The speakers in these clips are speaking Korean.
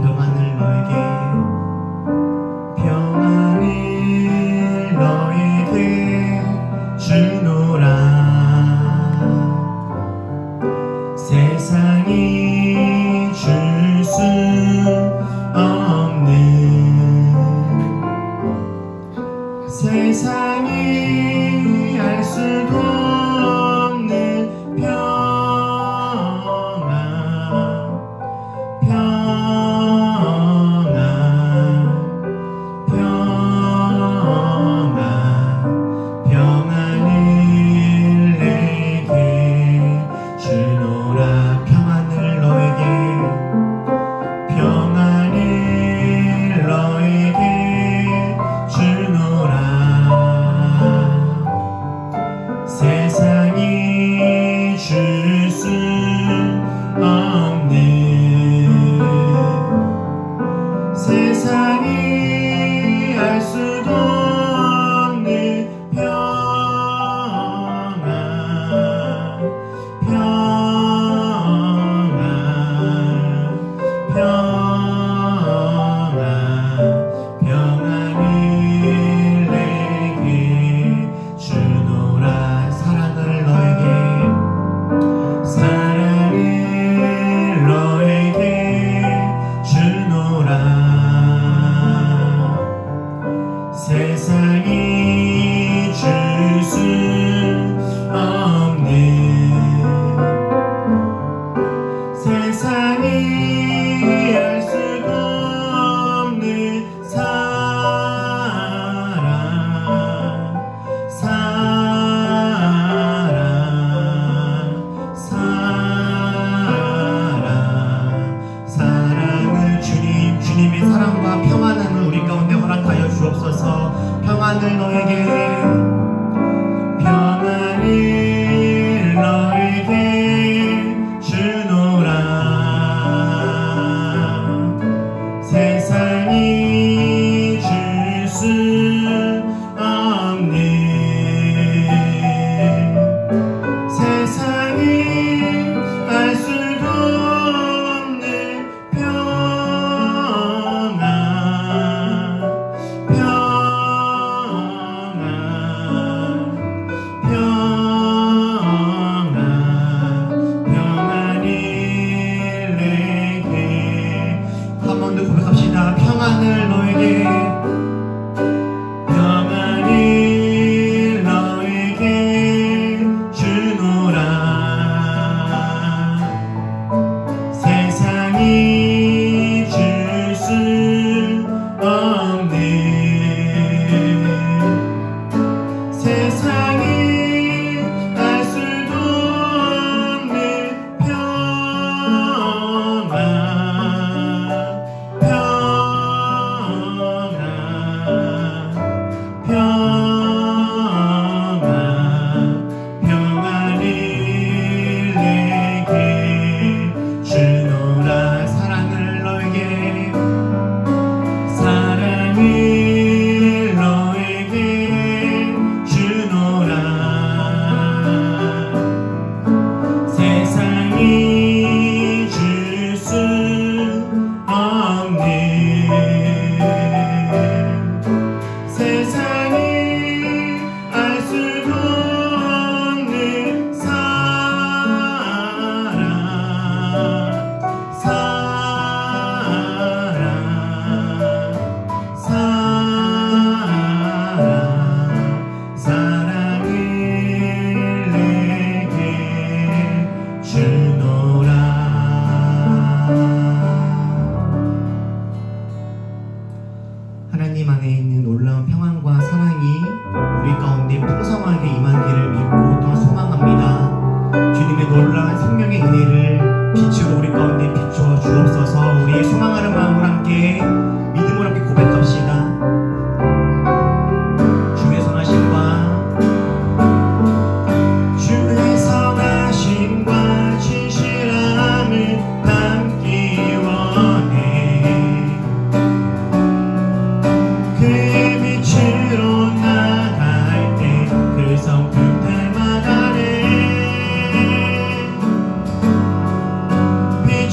평안을 너에게 주노라. 세상이 줄 수 없는, 세상이 알 수도 없는 평안, 평안, 평안, 평안을 내게 주노라. 평안을 너에게, 평안을 너에게 주노라. 세상이 줄 수 없는, 세상이 알 수도 없는 평안, 평안, 평안, 평안을 내게 주노라. 사랑을 너에게, 사랑을 너에게 주노라. 세상이 줄 수 없는, 세상이 알 수도 없는 사랑, 사랑, 사랑, 사랑을 주님의 사랑과 평안함을 우리 가운데 허락하여 주옵소서. 평안을 너에게, 평안을 너에게 주노라. 세상이 줄 수 없는, 세상이 알 수도 없는 평안, 평안, 평안, 평안을 내게. 한 번 더 고백합시다. 평안을 너에게, 평안을 너에게 주노라. 세상이 줄 수 없는, 세상이 알 수도 없는 평안, 평안, 평안, 평안을 내게 주노라. 사랑을 너에게, 사랑을 너에게 주노라. 세상이 줄 수 없는, 세상이 알 수도 없는 사랑, 사랑, 사랑, 사랑을 내게 주노라. 하나님 안에 있는 놀라운 평안과 사랑이 우리 가운데 풍성하게 임하기를 믿고 또 소망합니다. 주님의 놀라운 생명의 은혜를 빛으로 우리 가운데 비추어 주옵소서. 우리의 소망하는 마음을 함께 믿음으로 함께 고백합시다. 주의 선하심과, 주의 선하심과 진실함을 담기 원해. 그의 빛으로 나갈 때 그 성품 닮아가네. 빛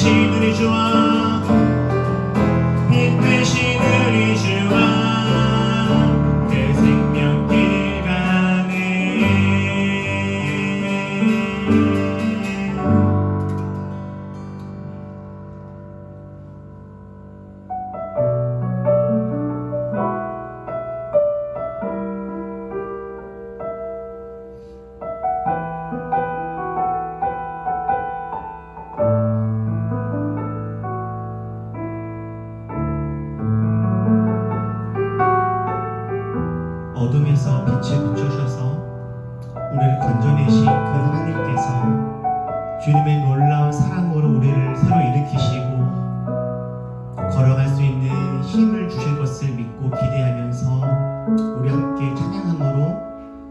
되신 우리 주와 빛 되신 우리 주와 그 생명길 가네. 어둠에서 빛을 비추셔서 우리를 건져내신 그 하나님께서 주님의 놀라운 사랑으로 우리를 새로 일으키시고 걸어갈 수 있는 힘을 주실 것을 믿고 기대하면서 우리 함께 찬양함으로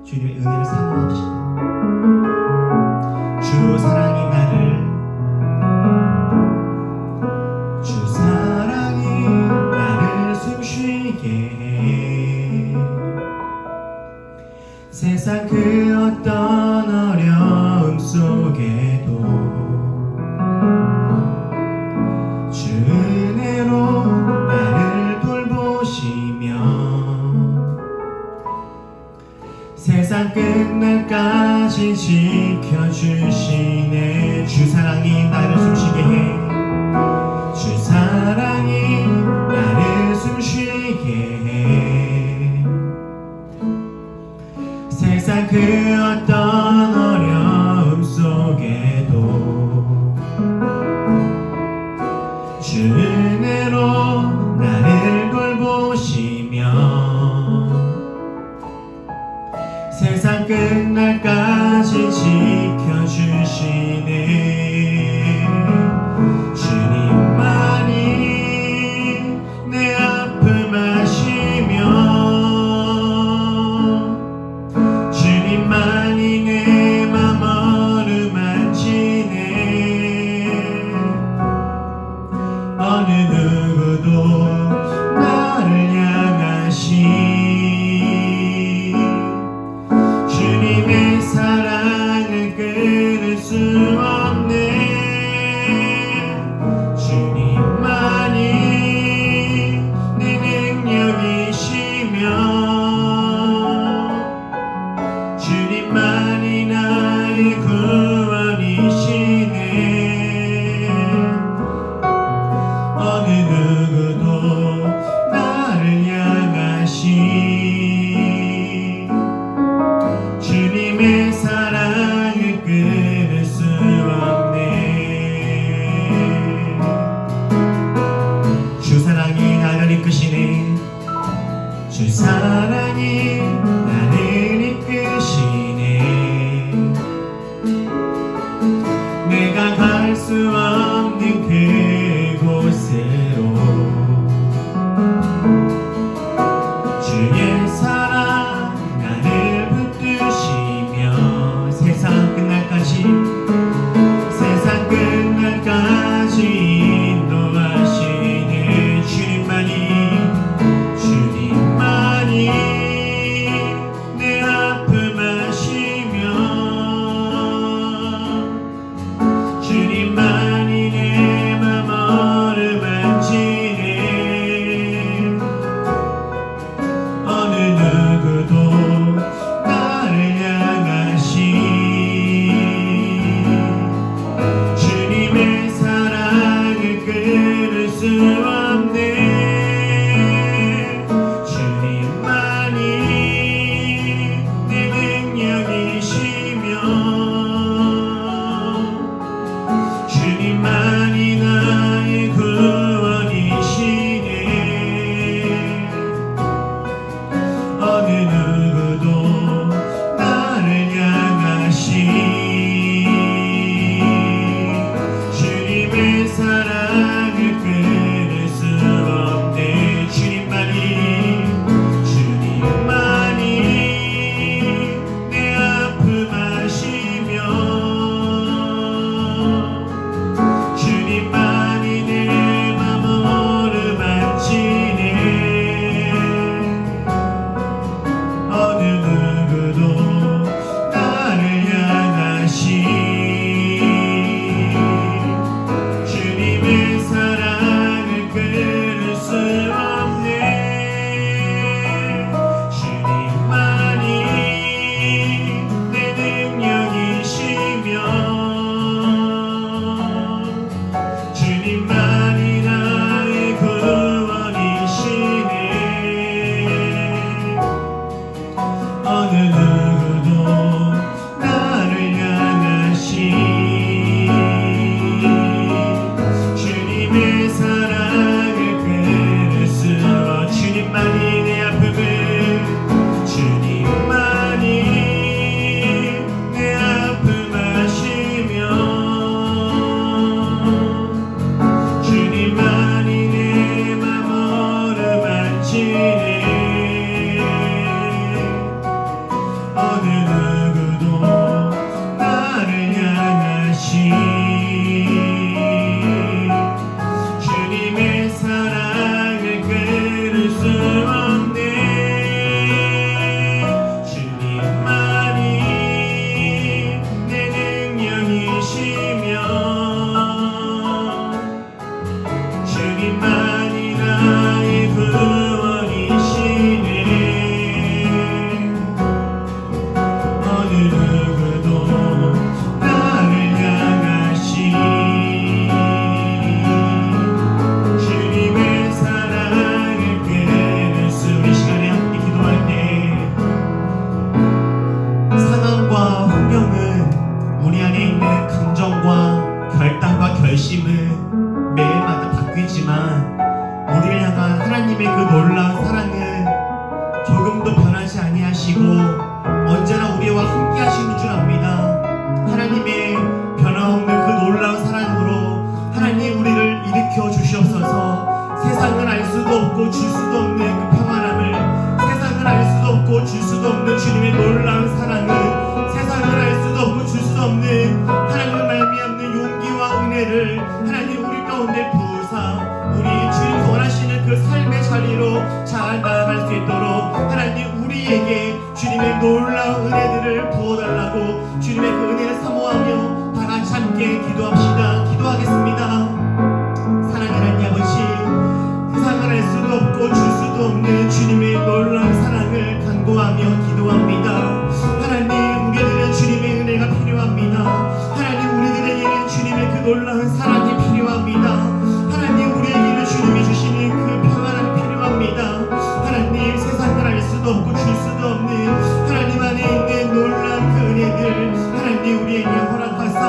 주님의 은혜를 사모합시다. 주 사랑이 주 사랑이 나를 숨쉬게 해. 세상 그 어떤 어려움 속에도 주 은혜로 나를 돌보시며 세상 끝날까지 지켜주시네. 주 사랑이 나를 숨쉬게 해. 주 사랑이 나를 숨쉬게 해. 세상 그 어떤 어려움 속에도 주 은혜로 나를 돌보시며 세상 끝날까지 지켜주시네. 주님만이 내 아픔 아시며 주님만이 내 맘 어루만지네. 어느 누구도 나를 향하신 주님의 사랑을 끊을 수 없네. 있지만 우리를 향한 하나님의 그 놀라운 사랑은 조금도 변하지 아니하시고 언제나 우리와 함께 하시는 줄 압니다. 하나님의 변함없는 그 놀라운 사랑으로 하나님 우리를 일으켜 주시옵소서. 세상은 알 수도 없고 줄 수도 없는 그 평안함을, 세상은 알 수도 없고 줄 수도 없는 주님의 놀라운 사랑을, 세상은 알 수도 없고 줄 수도 없는 하나님을 말미암는 용기와 은혜를 하나님 우리 가운데 부으사 우리 주님 원하시는 그 삶의 자리로 잘 나아갈 수 있도록 하나님 우리에게 주님의 놀라운 은혜들을 부어달라고 주님의 그 은혜를 사모하며 다 같이 함께 기도합시다. 기도하겠습니다. 사랑의 하나님 아버지, 세상을 알 수도 없고 줄 수도 없는 주님의 놀라운 사랑을 간구하며 기도합니다. 하나님 우리들은 주님의 은혜가 필요합니다. 하나님 우리들에게는 주님의 그 놀라운 사랑이 필요합니다. 하나님 우리에게는 주님이 주시는 그 평안함이 필요합니다. 하나님 세상을 알 수도 없고 줄 수도 없는 하나님 안에 있는 놀라운 그 은혜들 하나님 우리에게 허락하사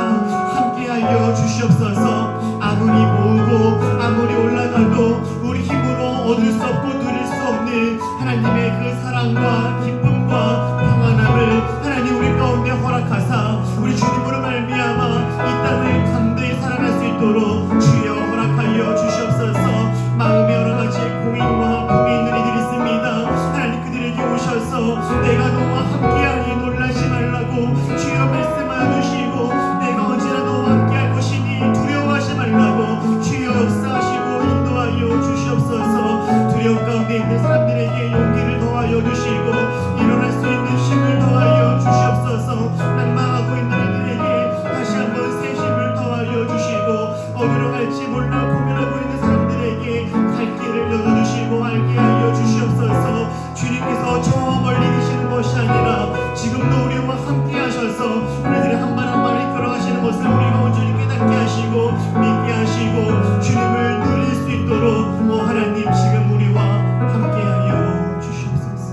함께하여 주시옵소서. 아무리 모으고 아무리 올라가도 우리 힘으로 얻을 수 없고 누릴 수 없는 하나님의 그 사랑과 기쁨과 평안함을 하나님 우리 가운데 허락하사 우리 주님으로 말미암아 이 땅을 담대히 살아갈 수 있도록 주여 허락하여 주시옵소서. 마음에 여러 가지 고민과 품이 있는 이들이 있습니다. 하나님 그들에게 오셔서 내가 너와 함께하니 놀라지 말라고 주여 말씀하여 주시고 내가 언제나 너와 함께할 것이니 두려워하지 말라고 주여 역사하시고 인도하여 주시옵소서. 두려움 가운데 있는 사람들에게 용기를 더하여 주시고 일어날 수 있는 힘을 더하여 주시옵소서. 낭망하고 있는 이들에게 다시 한번 새 힘을 더하여 주시고 어디로 갈지 몰라 고민하고 있는 사람들에게 갈 길을 열어주시고 알게 하여 주시옵소서. 주님께서 저 멀리 계시는 것이 아니라 지금도 우리와 함께 하셔서 우리들의 한 발 한 발을 이끌어가시는 것을 우리가 온전히 깨닫게 하시고 믿게 하시고 주님을 누릴 수 있도록 하나님 지금 우리와 함께 하여 주시옵소서.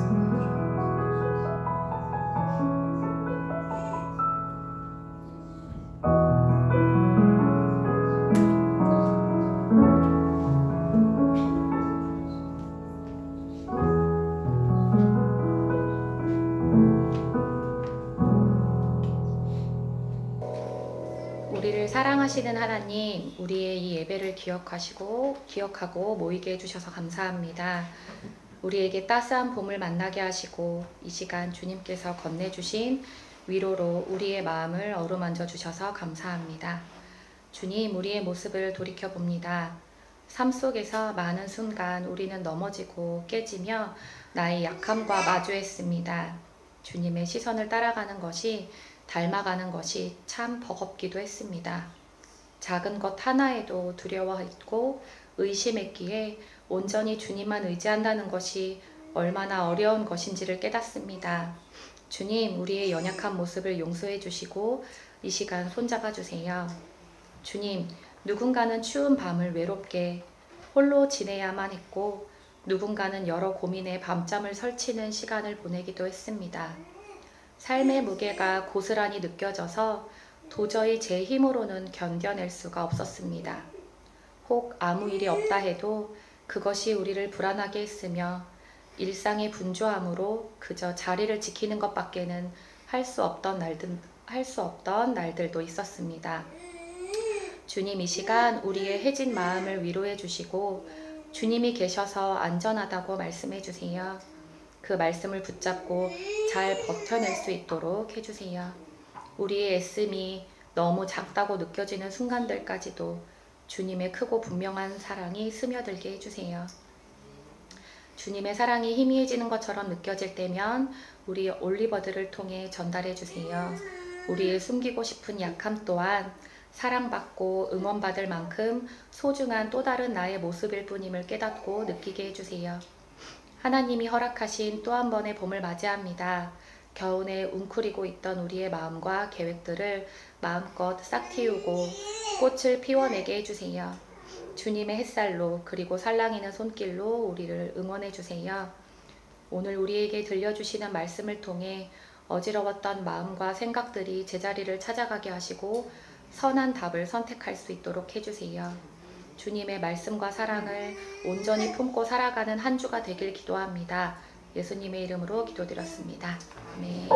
우리를 사랑하시는 하나님, 우리의 이 예배를 기억하고 모이게 해주셔서 감사합니다. 우리에게 따스한 봄을 만나게 하시고 이 시간 주님께서 건네주신 위로로 우리의 마음을 어루만져 주셔서 감사합니다. 주님, 우리의 모습을 돌이켜봅니다. 삶 속에서 많은 순간 우리는 넘어지고 깨지며 나의 약함과 마주했습니다. 주님의 시선을 따라가는 것이, 닮아가는 것이 참 버겁기도 했습니다. 작은 것 하나에도 두려워했고 의심했기에 온전히 주님만 의지한다는 것이 얼마나 어려운 것인지를 깨닫습니다. 주님, 우리의 연약한 모습을 용서해 주시고 이 시간 손잡아 주세요. 주님, 누군가는 추운 밤을 외롭게 홀로 지내야만 했고 누군가는 여러 고민에 밤잠을 설치는 시간을 보내기도 했습니다. 삶의 무게가 고스란히 느껴져서 도저히 제 힘으로는 견뎌낼 수가 없었습니다. 혹 아무 일이 없다 해도 그것이 우리를 불안하게 했으며 일상의 분주함으로 그저 자리를 지키는 것밖에는 할 수 없던 날들도 있었습니다. 주님, 이 시간 우리의 해진 마음을 위로해 주시고 주님이 계셔서 안전하다고 말씀해 주세요. 그 말씀을 붙잡고 잘 버텨낼 수 있도록 해주세요. 우리의 애씀이 너무 작다고 느껴지는 순간들까지도 주님의 크고 분명한 사랑이 스며들게 해주세요. 주님의 사랑이 희미해지는 것처럼 느껴질 때면 우리 올리버들을 통해 전달해 주세요. 우리의 숨기고 싶은 약함 또한 사랑받고 응원받을 만큼 소중한 또 다른 나의 모습일 뿐임을 깨닫고 느끼게 해주세요. 하나님이 허락하신 또 한 번의 봄을 맞이합니다. 겨우내 웅크리고 있던 우리의 마음과 계획들을 마음껏 싹 틔우고 꽃을 피워내게 해주세요. 주님의 햇살로 그리고 살랑이는 손길로 우리를 응원해 주세요. 오늘 우리에게 들려주시는 말씀을 통해 어지러웠던 마음과 생각들이 제자리를 찾아가게 하시고 선한 답을 선택할 수 있도록 해주세요. 주님의 말씀과 사랑을 온전히 품고 살아가는 한 주가 되길 기도합니다. 예수님의 이름으로 기도드렸습니다. 아멘.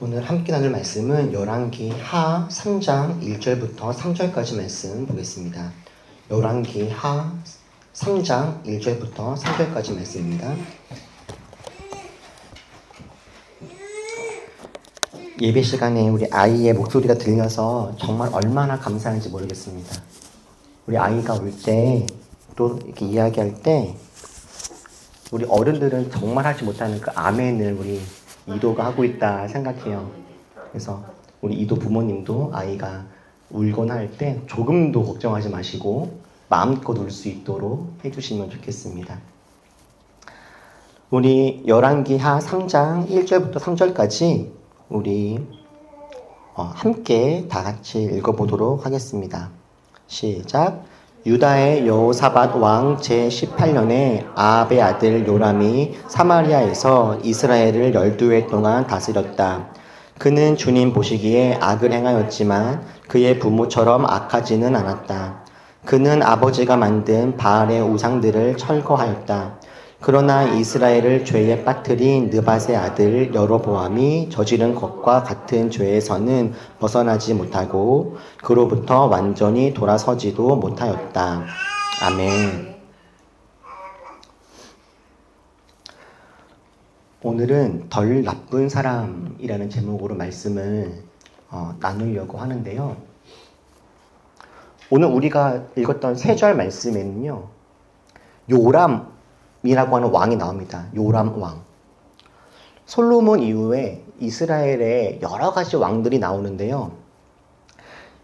오늘 함께 나눌 말씀은 열왕기 하 3장 1절부터 3절까지 말씀 보겠습니다. 열왕기 하 3장 1절부터 3절까지 말씀입니다. 예배 시간에 우리 아이의 목소리가 들려서 정말 얼마나 감사한지 모르겠습니다. 우리 아이가 올 때 또 이렇게 이야기할 때 우리 어른들은 정말 하지 못하는 그 아멘을 우리 이도가 하고 있다 생각해요. 그래서 우리 이도 부모님도 아이가 울거나 할 때 조금도 걱정하지 마시고 마음껏 울 수 있도록 해주시면 좋겠습니다. 우리 열왕기 하 3장 1절부터 3절까지 우리 함께 다 같이 읽어보도록 하겠습니다. 시작. 유다의 여호사밧 왕 제18년에 아합의 아들 요람이 사마리아에서 이스라엘을 12해 동안 다스렸다. 그는 주님 보시기에 악을 행하였지만 그의 부모처럼 악하지는 않았다. 그는 아버지가 만든 바알의 우상들을 철거하였다. 그러나 이스라엘을 죄에 빠뜨린 느밧의 아들 여로보암이 저지른 것과 같은 죄에서는 벗어나지 못하고 그로부터 완전히 돌아서지도 못하였다. 아멘. 오늘은 덜 나쁜 사람이라는 제목으로 말씀을 나누려고 하는데요. 오늘 우리가 읽었던 3절 말씀에는요, 요람이라고 하는 왕이 나옵니다. 요람 왕. 솔로몬 이후에 이스라엘에 여러 가지 왕들이 나오는데요.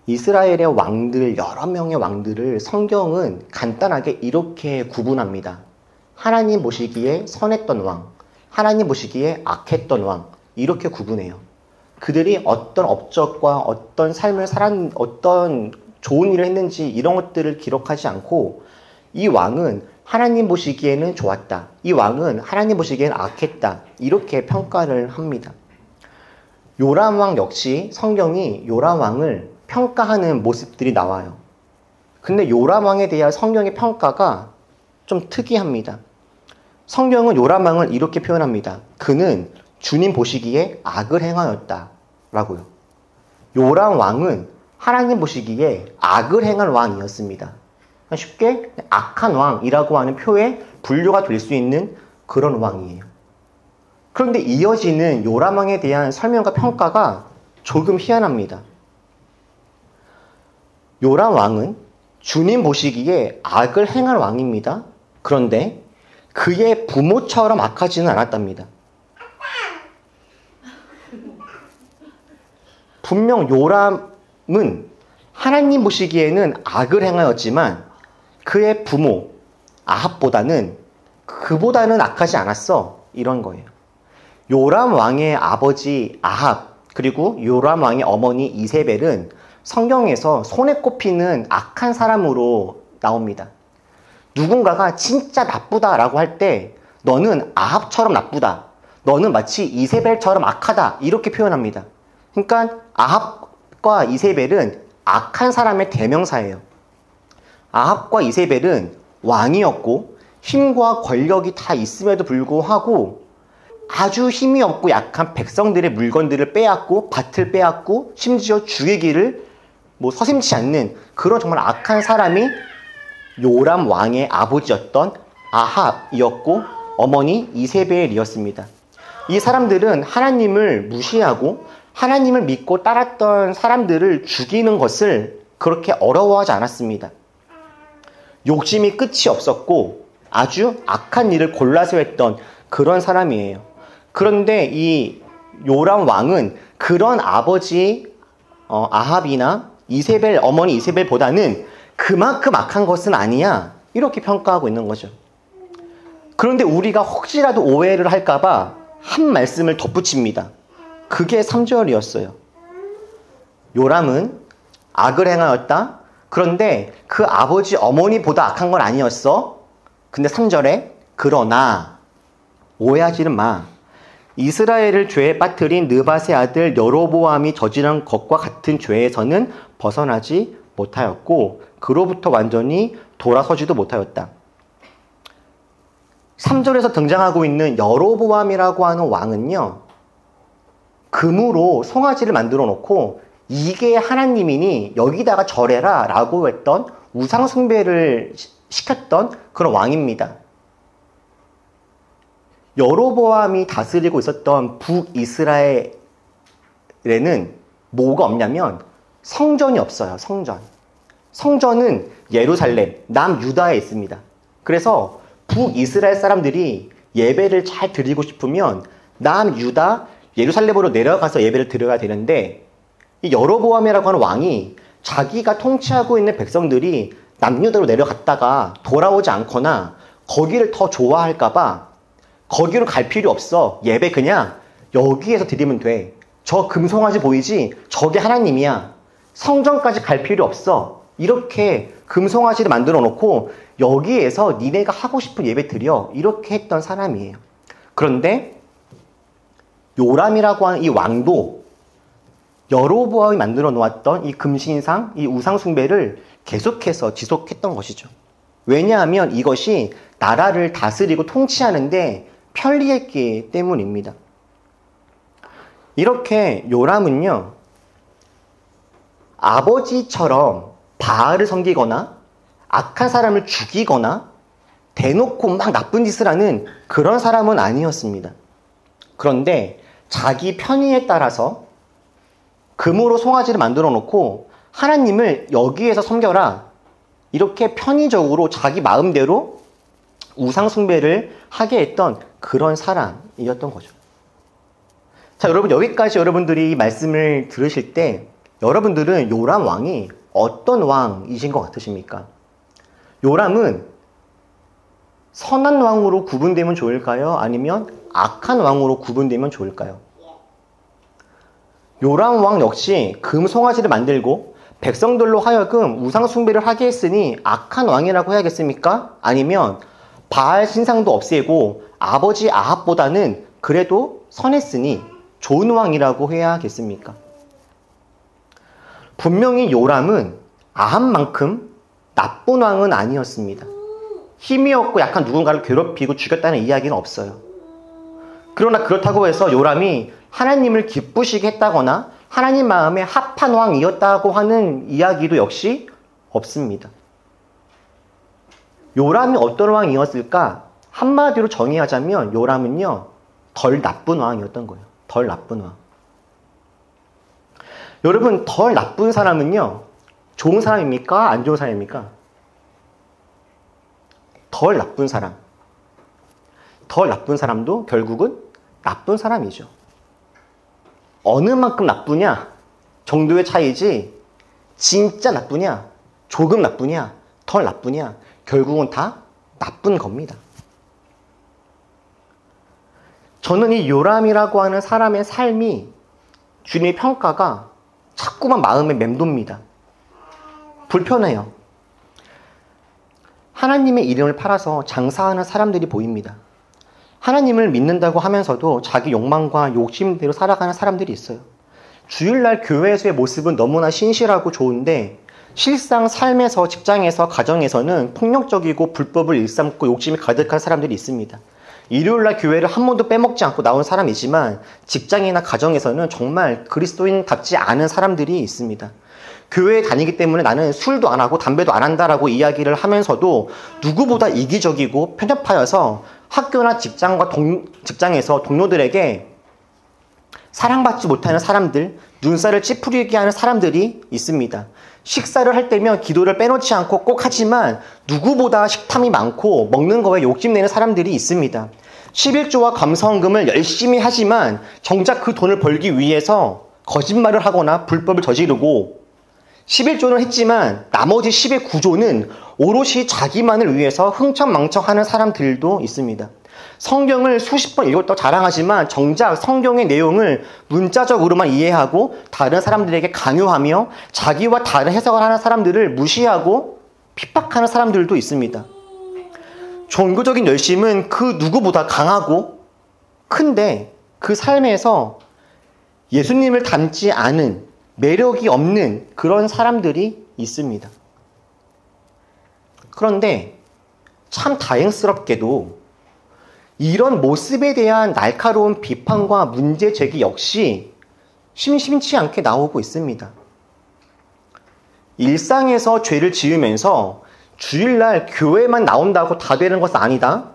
이스라엘의 왕들, 여러 명의 왕들을 성경은 간단하게 이렇게 구분합니다. 하나님 보시기에 선했던 왕, 하나님 보시기에 악했던 왕, 이렇게 구분해요. 그들이 어떤 업적과 어떤 삶을 어떤 좋은 일을 했는지 이런 것들을 기록하지 않고 이 왕은 하나님 보시기에는 좋았다. 이 왕은 하나님 보시기에는 악했다. 이렇게 평가를 합니다. 요람 왕 역시 성경이 요람 왕을 평가하는 모습들이 나와요. 근데 요람 왕에 대한 성경의 평가가 좀 특이합니다. 성경은 요람 왕을 이렇게 표현합니다. 그는 주님 보시기에 악을 행하였다. 라고요. 요람 왕은 하나님 보시기에 악을 행한 왕이었습니다. 쉽게 악한 왕이라고 하는 표에 분류가 될 수 있는 그런 왕이에요. 그런데 이어지는 요람 왕에 대한 설명과 평가가 조금 희한합니다. 요람 왕은 주님 보시기에 악을 행한 왕입니다. 그런데 그의 부모처럼 악하지는 않았답니다. 분명 요람은 하나님 보시기에는 악을 행하였지만 그의 부모 아합보다는 그보다는 악하지 않았어. 이런 거예요. 요람 왕의 아버지 아합 그리고 요람 왕의 어머니 이세벨은 성경에서 손에 꼽히는 악한 사람으로 나옵니다. 누군가가 진짜 나쁘다라고 할 때 너는 아합처럼 나쁘다. 너는 마치 이세벨처럼 악하다. 이렇게 표현합니다. 그러니까 아합과 이세벨은 악한 사람의 대명사예요. 아합과 이세벨은 왕이었고 힘과 권력이 다 있음에도 불구하고 아주 힘이 없고 약한 백성들의 물건들을 빼앗고 밭을 빼앗고 심지어 죽이기를 서슴지 않는 그런 정말 악한 사람이 요람 왕의 아버지였던 아합이었고 어머니 이세벨이었습니다. 이 사람들은 하나님을 무시하고 하나님을 믿고 따랐던 사람들을 죽이는 것을 그렇게 어려워하지 않았습니다. 욕심이 끝이 없었고 아주 악한 일을 골라서 했던 그런 사람이에요. 그런데 이 요람 왕은 그런 아버지 아합이나 이세벨 어머니 이세벨보다는 그만큼 악한 것은 아니야. 이렇게 평가하고 있는 거죠. 그런데 우리가 혹시라도 오해를 할까봐 한 말씀을 덧붙입니다. 그게 3절이었어요. 요람은 악을 행하였다. 그런데 그 아버지 어머니보다 악한 건 아니었어. 근데 3절에 그러나 오해하지는 마. 이스라엘을 죄에 빠뜨린 느밧의 아들 여로보암이 저지른 것과 같은 죄에서는 벗어나지 못하였고 그로부터 완전히 돌아서지도 못하였다. 3절에서 등장하고 있는 여로보암이라고 하는 왕은요, 금으로 송아지를 만들어 놓고 이게 하나님이니 여기다가 절해라 라고 했던 우상 숭배를 시켰던 그런 왕입니다. 여로보암이 다스리고 있었던 북이스라엘에는 뭐가 없냐면 성전이 없어요. 성전은 예루살렘, 남유다에 있습니다. 그래서 북이스라엘 사람들이 예배를 잘 드리고 싶으면 남유다, 예루살렘으로 내려가서 예배를 드려야 되는데 이 여로보암이라고 하는 왕이 자기가 통치하고 있는 백성들이 남유다로 내려갔다가 돌아오지 않거나 거기를 더 좋아할까봐 거기로 갈 필요 없어. 예배 그냥 여기에서 드리면 돼. 저 금송아지 보이지? 저게 하나님이야. 성전까지 갈 필요 없어. 이렇게 금송아지를 만들어 놓고 여기에서 니네가 하고 싶은 예배 드려. 이렇게 했던 사람이에요. 그런데 요람이라고 하는 이 왕도 여로보암이 만들어 놓았던 이 금신상, 이 우상 숭배를 계속해서 지속했던 것이죠. 왜냐하면 이것이 나라를 다스리고 통치하는데 편리했기 때문입니다. 이렇게 요람은요, 아버지처럼 바알을 섬기거나 악한 사람을 죽이거나 대놓고 막 나쁜 짓을 하는 그런 사람은 아니었습니다. 그런데 자기 편의에 따라서 금으로 송아지를 만들어 놓고 하나님을 여기에서 섬겨라. 이렇게 편의적으로 자기 마음대로 우상 숭배를 하게 했던 그런 사람이었던 거죠. 자, 여러분 여기까지 여러분들이 이 말씀을 들으실 때 여러분들은 요람 왕이 어떤 왕이신 것 같으십니까? 요람은 선한 왕으로 구분되면 좋을까요? 아니면 악한 왕으로 구분되면 좋을까요? 요람 왕 역시 금송아지를 만들고 백성들로 하여금 우상 숭배를 하게 했으니 악한 왕이라고 해야겠습니까? 아니면 바알 신상도 없애고 아버지 아합보다는 그래도 선했으니 좋은 왕이라고 해야겠습니까? 분명히 요람은 아합만큼 나쁜 왕은 아니었습니다. 힘이 없고 약간 누군가를 괴롭히고 죽였다는 이야기는 없어요. 그러나 그렇다고 해서 요람이 하나님을 기쁘시게 했다거나 하나님 마음에 합한 왕이었다고 하는 이야기도 역시 없습니다. 요람이 어떤 왕이었을까? 한마디로 정의하자면 요람은요, 덜 나쁜 왕이었던 거예요. 덜 나쁜 왕. 여러분, 덜 나쁜 사람은요, 좋은 사람입니까? 안 좋은 사람입니까? 덜 나쁜 사람. 덜 나쁜 사람도 결국은 나쁜 사람이죠. 어느 만큼 나쁘냐 정도의 차이지, 진짜 나쁘냐, 조금 나쁘냐, 덜 나쁘냐, 결국은 다 나쁜 겁니다. 저는 이 요람이라고 하는 사람의 삶이, 주님의 평가가 자꾸만 마음에 맴돕니다. 불편해요. 하나님의 이름을 팔아서 장사하는 사람들이 보입니다. 하나님을 믿는다고 하면서도 자기 욕망과 욕심대로 살아가는 사람들이 있어요. 주일날 교회에서의 모습은 너무나 신실하고 좋은데 실상 삶에서, 직장에서, 가정에서는 폭력적이고 불법을 일삼고 욕심이 가득한 사람들이 있습니다. 일요일날 교회를 한 번도 빼먹지 않고 나온 사람이지만 직장이나 가정에서는 정말 그리스도인답지 않은 사람들이 있습니다. 교회에 다니기 때문에 나는 술도 안 하고 담배도 안 한다라고 이야기를 하면서도 누구보다 이기적이고 편협하여서 학교나 직장에서 동료들에게 사랑받지 못하는 사람들, 눈살을 찌푸리게 하는 사람들이 있습니다. 식사를 할 때면 기도를 빼놓지 않고 꼭 하지만 누구보다 식탐이 많고 먹는 거에 욕심내는 사람들이 있습니다. 11조와 감사헌금을 열심히 하지만 정작 그 돈을 벌기 위해서 거짓말을 하거나 불법을 저지르고 11조는 했지만 나머지 10의 9조는 오롯이 자기만을 위해서 흥청망청하는 사람들도 있습니다. 성경을 수십 번 읽었다고 자랑하지만 정작 성경의 내용을 문자적으로만 이해하고 다른 사람들에게 강요하며 자기와 다른 해석을 하는 사람들을 무시하고 핍박하는 사람들도 있습니다. 종교적인 열심은 그 누구보다 강하고 큰데 그 삶에서 예수님을 닮지 않은 매력이 없는 그런 사람들이 있습니다. 그런데 참 다행스럽게도 이런 모습에 대한 날카로운 비판과 문제 제기 역시 심심치 않게 나오고 있습니다. 일상에서 죄를 지으면서 주일날 교회만 나온다고 다 되는 것은 아니다.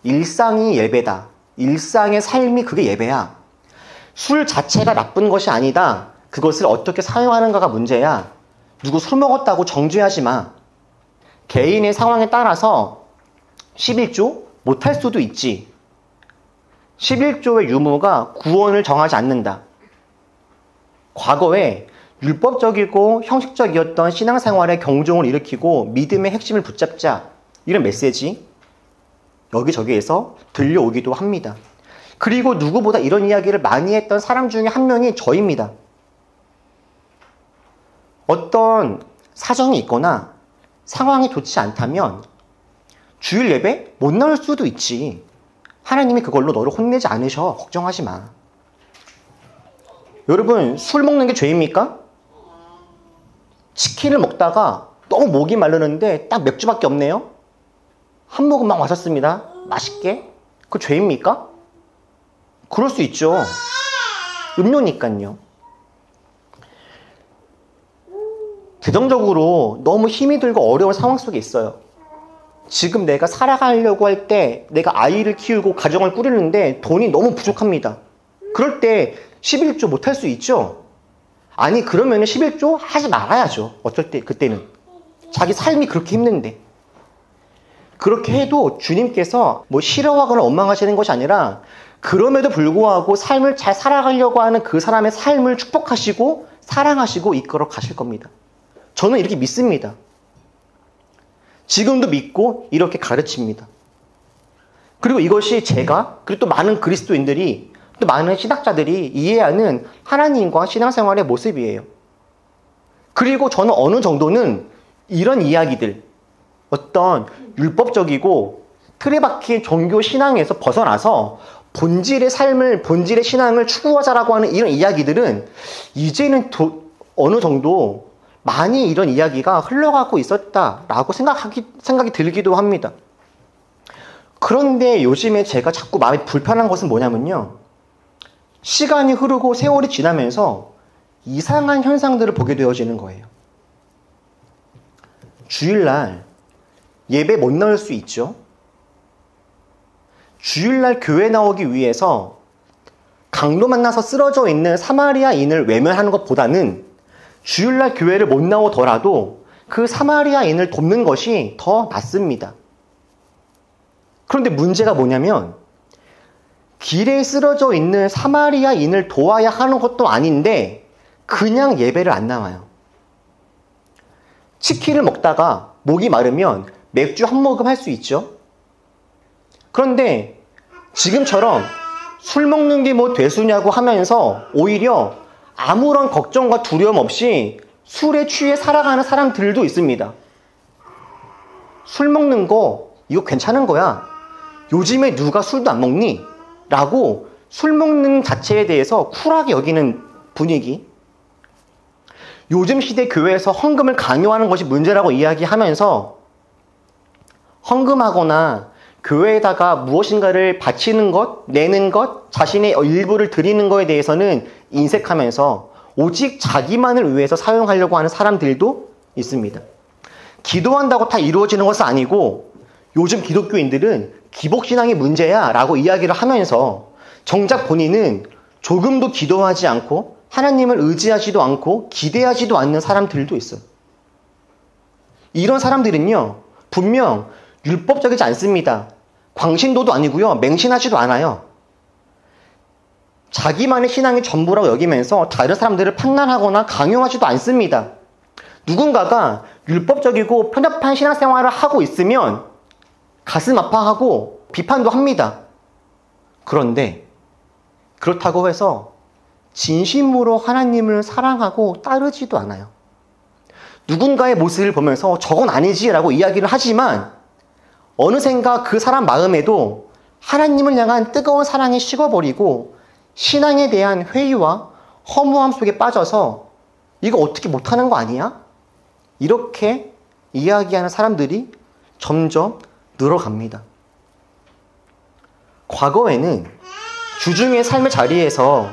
일상이 예배다. 일상의 삶이 그게 예배야. 술 자체가 나쁜 것이 아니다. 그것을 어떻게 사용하는가가 문제야. 누구 술 먹었다고 정죄하지 마. 개인의 상황에 따라서 11조 못할 수도 있지. 11조의 유무가 구원을 정하지 않는다. 과거에 율법적이고 형식적이었던 신앙생활의 경종을 일으키고 믿음의 핵심을 붙잡자. 이런 메시지 여기저기에서 들려오기도 합니다. 그리고 누구보다 이런 이야기를 많이 했던 사람 중에 한 명이 저입니다. 어떤 사정이 있거나 상황이 좋지 않다면 주일 예배 못 나올 수도 있지. 하나님이 그걸로 너를 혼내지 않으셔. 걱정하지 마. 여러분, 술 먹는 게 죄입니까? 치킨을 먹다가 너무 목이 마르는데 딱 맥주밖에 없네요. 한 모금만 마셨습니다. 맛있게. 그거 죄입니까? 그럴 수 있죠. 음료니까요. 재정적으로 너무 힘이 들고 어려운 상황 속에 있어요. 지금 내가 살아가려고 할 때 내가 아이를 키우고 가정을 꾸리는데 돈이 너무 부족합니다. 그럴 때 11조 못할 수 있죠. 아니 그러면 11조 하지 말아야죠. 어쩔 때 그때는 자기 삶이 그렇게 힘든데. 그렇게 해도 주님께서 뭐 싫어하거나 원망하시는 것이 아니라 그럼에도 불구하고 삶을 잘 살아가려고 하는 그 사람의 삶을 축복하시고 사랑하시고 이끌어 가실 겁니다. 저는 이렇게 믿습니다. 지금도 믿고 이렇게 가르칩니다. 그리고 이것이 제가 그리고 또 많은 그리스도인들이 또 많은 신학자들이 이해하는 하나님과 신앙생활의 모습이에요. 그리고 저는 어느 정도는 이런 이야기들, 어떤 율법적이고 틀에 박힌 종교 신앙에서 벗어나서 본질의 삶을, 본질의 신앙을 추구하자라고 하는 이런 이야기들은 이제는 어느 정도 많이 이런 이야기가 흘러가고 있었다라고 생각이 들기도 합니다. 그런데 요즘에 제가 자꾸 마음이 불편한 것은 뭐냐면요. 시간이 흐르고 세월이 지나면서 이상한 현상들을 보게 되어지는 거예요. 주일날 예배 못 나올 수 있죠. 주일날 교회 나오기 위해서 강도 만나서 쓰러져 있는 사마리아인을 외면하는 것보다는 주일날 교회를 못 나오더라도 그 사마리아인을 돕는 것이 더 낫습니다. 그런데 문제가 뭐냐면 길에 쓰러져 있는 사마리아인을 도와야 하는 것도 아닌데 그냥 예배를 안 나와요. 치킨을 먹다가 목이 마르면 맥주 한 모금 할 수 있죠. 그런데 지금처럼 술 먹는 게 뭐 대수냐고 하면서 오히려 아무런 걱정과 두려움 없이 술에 취해 살아가는 사람들도 있습니다. 술 먹는 거 이거 괜찮은 거야. 요즘에 누가 술도 안 먹니? 라고 술 먹는 자체에 대해서 쿨하게 여기는 분위기. 요즘 시대 교회에서 헌금을 강요하는 것이 문제라고 이야기하면서 헌금하거나 교회에다가 무엇인가를 바치는 것, 내는 것, 자신의 일부를 드리는 것에 대해서는 인색하면서 오직 자기만을 위해서 사용하려고 하는 사람들도 있습니다. 기도한다고 다 이루어지는 것은 아니고 요즘 기독교인들은 기복신앙이 문제야 라고 이야기를 하면서 정작 본인은 조금도 기도하지 않고 하나님을 의지하지도 않고 기대하지도 않는 사람들도 있어요. 이런 사람들은요, 분명 율법적이지 않습니다. 광신도도 아니고요, 맹신하지도 않아요. 자기만의 신앙이 전부라고 여기면서 다른 사람들을 판단하거나 강요하지도 않습니다. 누군가가 율법적이고 편협한 신앙생활을 하고 있으면 가슴 아파하고 비판도 합니다. 그런데 그렇다고 해서 진심으로 하나님을 사랑하고 따르지도 않아요. 누군가의 모습을 보면서 저건 아니지라고 이야기를 하지만 어느샌가 그 사람 마음에도 하나님을 향한 뜨거운 사랑이 식어버리고 신앙에 대한 회의와 허무함 속에 빠져서 이거 어떻게 못하는 거 아니야? 이렇게 이야기하는 사람들이 점점 늘어갑니다. 과거에는 주중의 삶의 자리에서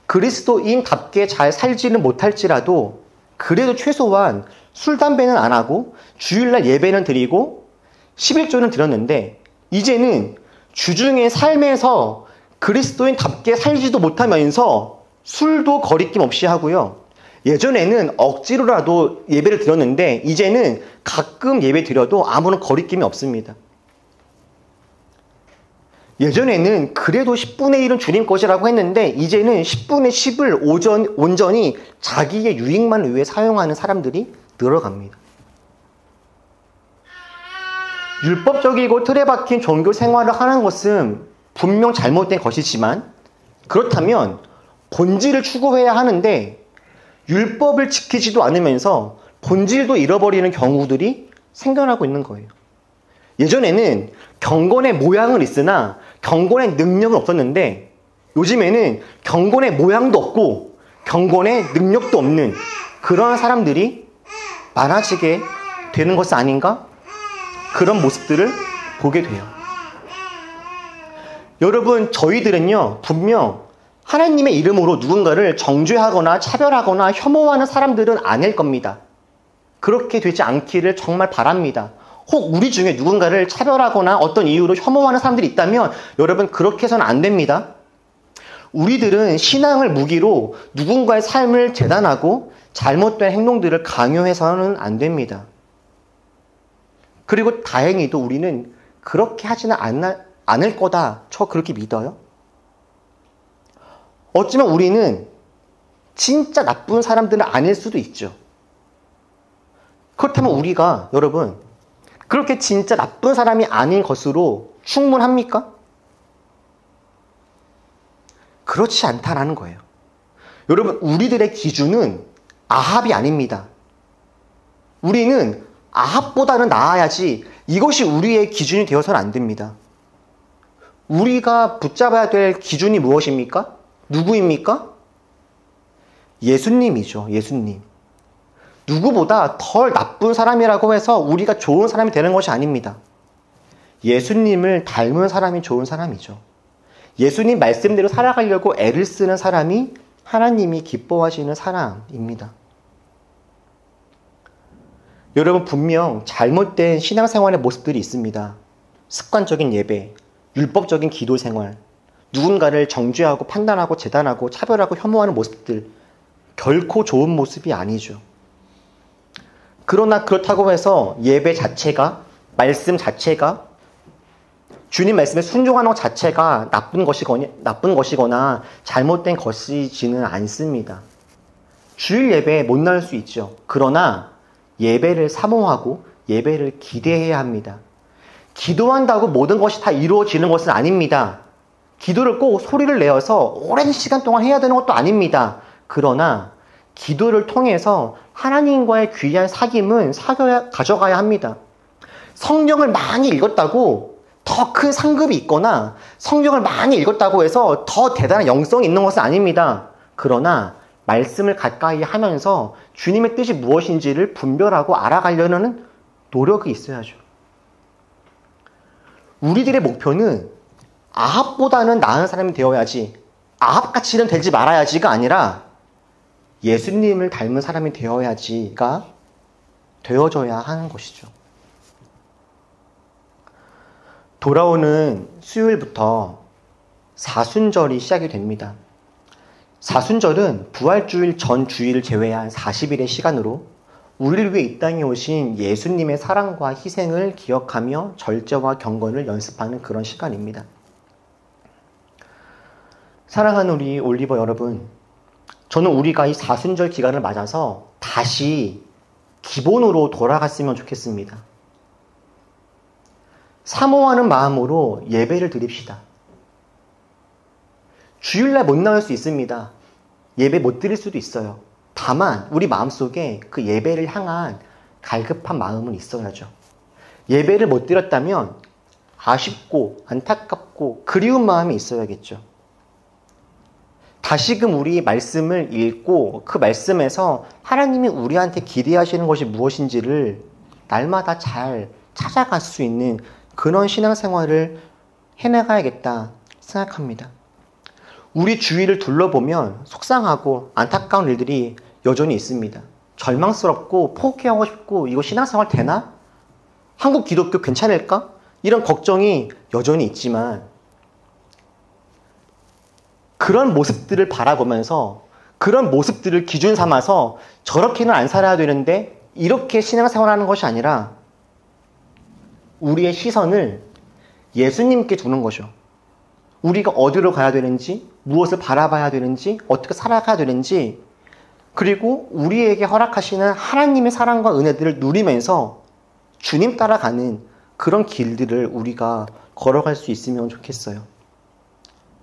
그리스도인답게 잘 살지는 못할지라도 그래도 최소한 술, 담배는 안 하고 주일날 예배는 드리고 11조는 드렸는데 이제는 주중의 삶에서 그리스도인답게 살지도 못하면서 술도 거리낌 없이 하고요. 예전에는 억지로라도 예배를 드렸는데 이제는 가끔 예배 드려도 아무런 거리낌이 없습니다. 예전에는 그래도 10분의 1은 주님 것이라고 했는데 이제는 10분의 10을 온전히 자기의 유익만을 위해 사용하는 사람들이 늘어갑니다. 율법적이고 틀에 박힌 종교 생활을 하는 것은 분명 잘못된 것이지만 그렇다면 본질을 추구해야 하는데 율법을 지키지도 않으면서 본질도 잃어버리는 경우들이 생겨나고 있는 거예요. 예전에는 경건의 모양은 있으나 경건의 능력은 없었는데 요즘에는 경건의 모양도 없고 경건의 능력도 없는 그런 사람들이 많아지게 되는 것은 아닌가? 그런 모습들을 보게 돼요. 여러분, 저희들은요, 분명 하나님의 이름으로 누군가를 정죄하거나 차별하거나 혐오하는 사람들은 아닐 겁니다. 그렇게 되지 않기를 정말 바랍니다. 혹 우리 중에 누군가를 차별하거나 어떤 이유로 혐오하는 사람들이 있다면 여러분, 그렇게 해서는 안 됩니다. 우리들은 신앙을 무기로 누군가의 삶을 재단하고 잘못된 행동들을 강요해서는 안 됩니다. 그리고 다행히도 우리는 그렇게 하지는 않을 거다. 저 그렇게 믿어요. 어쩌면 우리는 진짜 나쁜 사람들은 아닐 수도 있죠. 그렇다면 우리가 여러분 그렇게 진짜 나쁜 사람이 아닌 것으로 충분합니까? 그렇지 않다라는 거예요. 여러분, 우리들의 기준은 아합이 아닙니다. 우리는 아합보다는 나아야지 이것이 우리의 기준이 되어서는 안 됩니다. 우리가 붙잡아야 될 기준이 무엇입니까? 누구입니까? 예수님이죠. 예수님. 누구보다 덜 나쁜 사람이라고 해서 우리가 좋은 사람이 되는 것이 아닙니다. 예수님을 닮은 사람이 좋은 사람이죠. 예수님 말씀대로 살아가려고 애를 쓰는 사람이 하나님이 기뻐하시는 사람입니다. 여러분, 분명 잘못된 신앙생활의 모습들이 있습니다. 습관적인 예배, 율법적인 기도 생활, 누군가를 정죄하고 판단하고 재단하고 차별하고 혐오하는 모습들, 결코 좋은 모습이 아니죠. 그러나 그렇다고 해서 예배 자체가, 말씀 자체가, 주님 말씀에 순종하는 것 자체가 나쁜 것이거나 잘못된 것이지는 않습니다. 주일 예배에 못 나올 수 있죠. 그러나 예배를 사모하고 예배를 기대해야 합니다. 기도한다고 모든 것이 다 이루어지는 것은 아닙니다. 기도를 꼭 소리를 내어서 오랜 시간 동안 해야 되는 것도 아닙니다. 그러나 기도를 통해서 하나님과의 귀한 사귐은 가져가야 합니다. 성경을 많이 읽었다고 더 큰 상급이 있거나 성경을 많이 읽었다고 해서 더 대단한 영성이 있는 것은 아닙니다. 그러나 말씀을 가까이 하면서 주님의 뜻이 무엇인지를 분별하고 알아가려는 노력이 있어야죠. 우리들의 목표는 아합보다는 나은 사람이 되어야지, 아합같이는 되지 말아야지가 아니라 예수님을 닮은 사람이 되어야지가 되어져야 하는 것이죠. 돌아오는 수요일부터 사순절이 시작이 됩니다. 사순절은 부활주일 전 주일을 제외한 40일의 시간으로 우리를 위해 이 땅에 오신 예수님의 사랑과 희생을 기억하며 절제와 경건을 연습하는 그런 시간입니다. 사랑하는 우리 올리버 여러분, 저는 우리가 이 사순절 기간을 맞아서 다시 기본으로 돌아갔으면 좋겠습니다. 사모하는 마음으로 예배를 드립시다. 주일날 못 나올 수 있습니다. 예배 못 드릴 수도 있어요. 다만 우리 마음속에 그 예배를 향한 갈급한 마음은 있어야죠. 예배를 못 드렸다면 아쉽고 안타깝고 그리운 마음이 있어야겠죠. 다시금 우리 말씀을 읽고 그 말씀에서 하나님이 우리한테 기대하시는 것이 무엇인지를 날마다 잘 찾아갈 수 있는 그런 신앙생활을 해나가야겠다 생각합니다. 우리 주위를 둘러보면 속상하고 안타까운 일들이 여전히 있습니다. 절망스럽고 포기하고 싶고 이거 신앙생활 되나? 한국 기독교 괜찮을까? 이런 걱정이 여전히 있지만 그런 모습들을 바라보면서 그런 모습들을 기준 삼아서 저렇게는 안 살아야 되는데 이렇게 신앙생활하는 것이 아니라 우리의 시선을 예수님께 두는 거죠. 우리가 어디로 가야 되는지, 무엇을 바라봐야 되는지, 어떻게 살아가야 되는지, 그리고 우리에게 허락하시는 하나님의 사랑과 은혜들을 누리면서 주님 따라가는 그런 길들을 우리가 걸어갈 수 있으면 좋겠어요.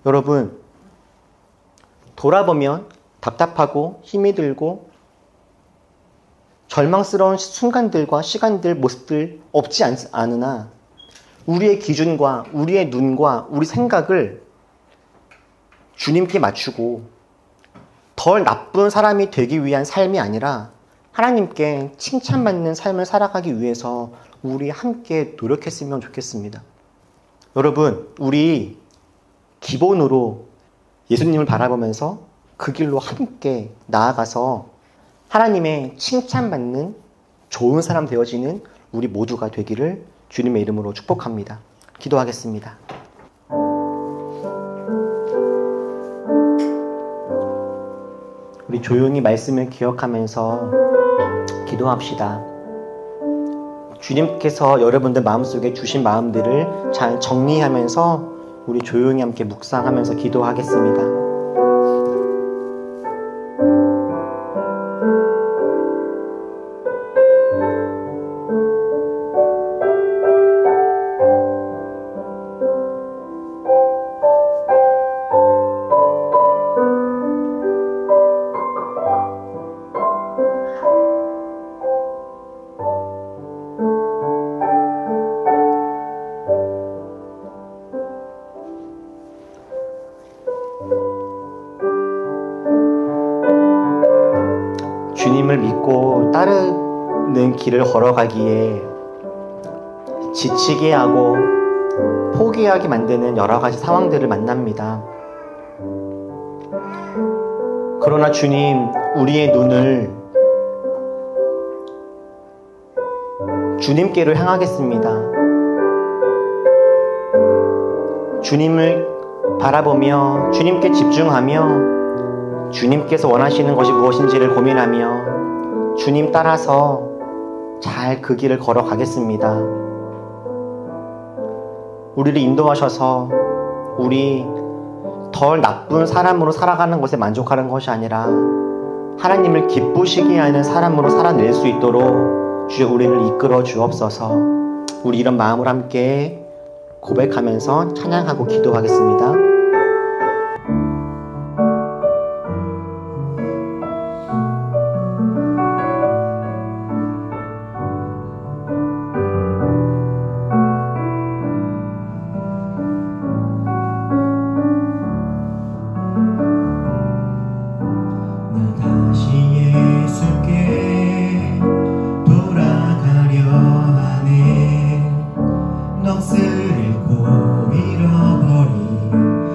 여러분, 돌아보면 답답하고 힘이 들고 절망스러운 순간들과 시간들, 모습들 없지 않으나 우리의 기준과 우리의 눈과 우리 생각을 주님께 맞추고 덜 나쁜 사람이 되기 위한 삶이 아니라 하나님께 칭찬받는 삶을 살아가기 위해서 우리 함께 노력했으면 좋겠습니다. 여러분, 우리 기본으로 예수님을 바라보면서 그 길로 함께 나아가서 하나님의 칭찬받는 좋은 사람 되어지는 우리 모두가 되기를 주님의 이름으로 축복합니다. 기도하겠습니다. 우리 조용히 말씀을 기억하면서 기도합시다. 주님께서 여러분들 마음속에 주신 마음들을 잘 정리하면서 우리 조용히 함께 묵상하면서 기도하겠습니다. 주님을 믿고 따르는 길을 걸어가기에 지치게 하고 포기하게 만드는 여러 가지 상황들을 만납니다. 그러나 주님, 우리의 눈을 주님께로 향하겠습니다. 주님을 바라보며 주님께 집중하며 주님께서 원하시는 것이 무엇인지를 고민하며 주님 따라서 잘 그 길을 걸어가겠습니다. 우리를 인도하셔서 우리 덜 나쁜 사람으로 살아가는 것에 만족하는 것이 아니라 하나님을 기쁘시게 하는 사람으로 살아낼 수 있도록 주여 우리를 이끌어 주옵소서. 우리 이런 마음을 함께 고백하면서 찬양하고 기도하겠습니다. 넋을 잃고 잃어버린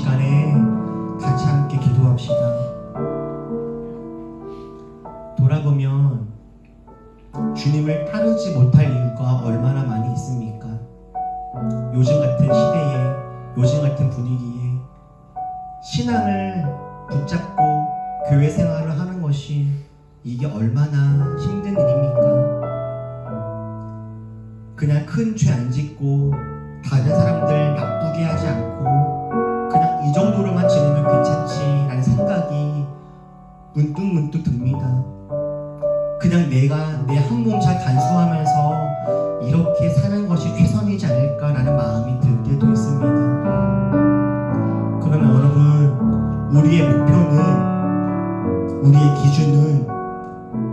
시간에 같이 함께 기도합시다. 돌아보면 주님을 따르지 못할 이유가 얼마나 많이 있습니까? 요즘 같은 시대에, 요즘 같은 분위기에 신앙을 붙잡고 교회 생활을 하는 것이 이게 얼마나 힘든 일입니까? 그냥 큰 죄 안 짓고 다른 사람들 나쁘게 하지 않고 그냥 이 정도로만 지내면 괜찮지라는 생각이 문득문득 듭니다. 그냥 내가 내 한 몸 잘 간수하면서 이렇게 사는 것이 최선이지 않을까라는 마음이 들 때도 있습니다. 그러면 여러분, 우리의 목표는, 우리의 기준은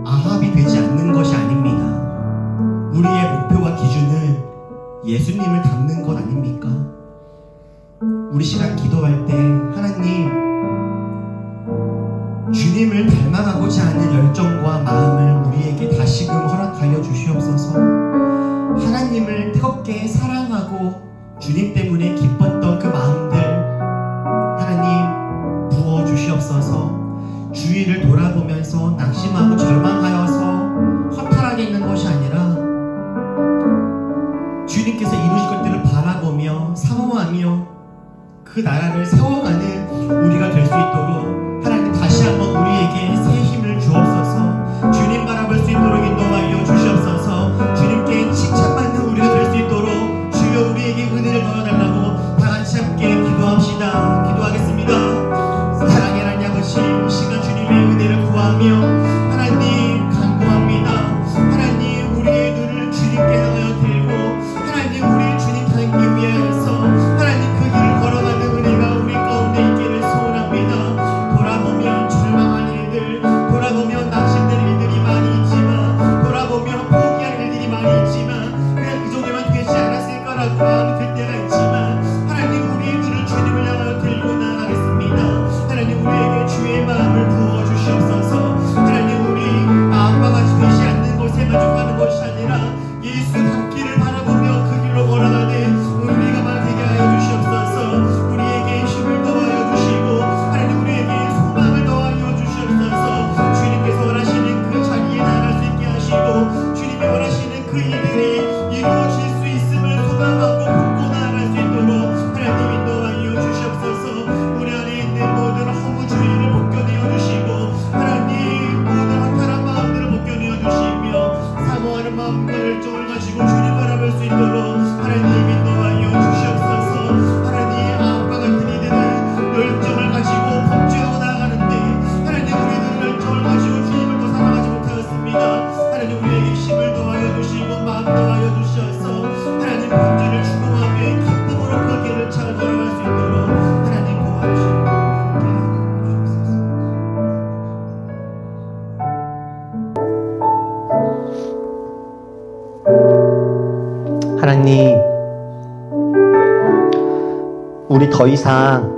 아합이 되지 않는 것이 아닙니다. 우리의 목표와 기준은 예수님을 닮는 것 아닙니까? 우리 시간 기도할 때 하나님, 주님을 닮아가고자 하는 열정과 마음을 우리에게 다시금 허락하여 주시옵소서. 하나님을 뜨겁게 사랑하고 주님 때문에 기뻤던 그 마음들 하나님 부어주시옵소서. 주위를 돌아보면서 낙심하고 절망하여서 허탈하게 있는 것이 아니라 주님께서 이루실 것들을 바라보며 사모하며 그 나라를 세워가는 우리가 될 수 있도록 하나님 다시 한번 우리에게 새 힘을 주옵소서. 주님 바라볼 수 있도록 인도하여 주시옵소서. 주님께 칭찬받는 우리가 될 수 있도록 주여 우리에게 은혜를 더해달라고 다 같이 함께 기도합시다. 기도하겠습니다. 사랑의 하나님 아버지, 이 시간 주님의 은혜를 구하며 하나님 간구합니다. 하나님 우리의 눈을 주님께 향하여 들고 하나님 우리의 주님 닮기 위하여서 하나님 그 길을 걸어가는 은혜가 우리 가운데 있기를 소원합니다. 돌아보면 절망한 일들, 돌아보면 낙심되는 일들이 많이 있지만, 돌아보면 포기할 일들이 많이 있지만 그냥 이 정도면 되지 않았을 거라고 마음이 들 때가 있지만 하나님 우리의 눈을 주님을 향하여 들고 나가겠습니다. 하나님 우리에게 주의 마음을 부어주시옵소서. 하나님 우리 마음과 같이 되지 않는 것에 만족하는 것이 아니라 예수 닮기를 바라보며 그 길로 걸어가는 우리가 되게 하여 주시옵소서. 우리에게 힘을 더하여 주시고 하나님 우리에게 소망을 더하여 주시옵소서. 주님께서 원하시는 그 자리에 나갈 수 있게 하시고 주님이 원하시는 그 일들이 이루어질 수 있음을 소망하고 품고 나아갈 수 있도록 하나님 인도하여 주시옵소서. 우리 안에 있는 모든 허무주의를 벗겨내어 주시고 하나님 모든 허탈한 마음들을 벗겨내어 주시며 사모하는 마음과 열정을 가지고 주님 바라볼 수 있도록 하나님 인도하여 주시옵소서. 하나님 아합과 같은 이들은 열정을 가지고 범죄하고 나아가는데 하나님 우리는 열정을 가지고 주님을 더 사랑하지 못하였습니다. 하나님 우리에게 힘을 더하여 주시고 마음 더하여 주셔서 하나님 범죄를 추구하며 기쁨으로 그 길을 잘 걸어갈 수 있도록 하나님 도와주시고 하나님, 우리 더 이상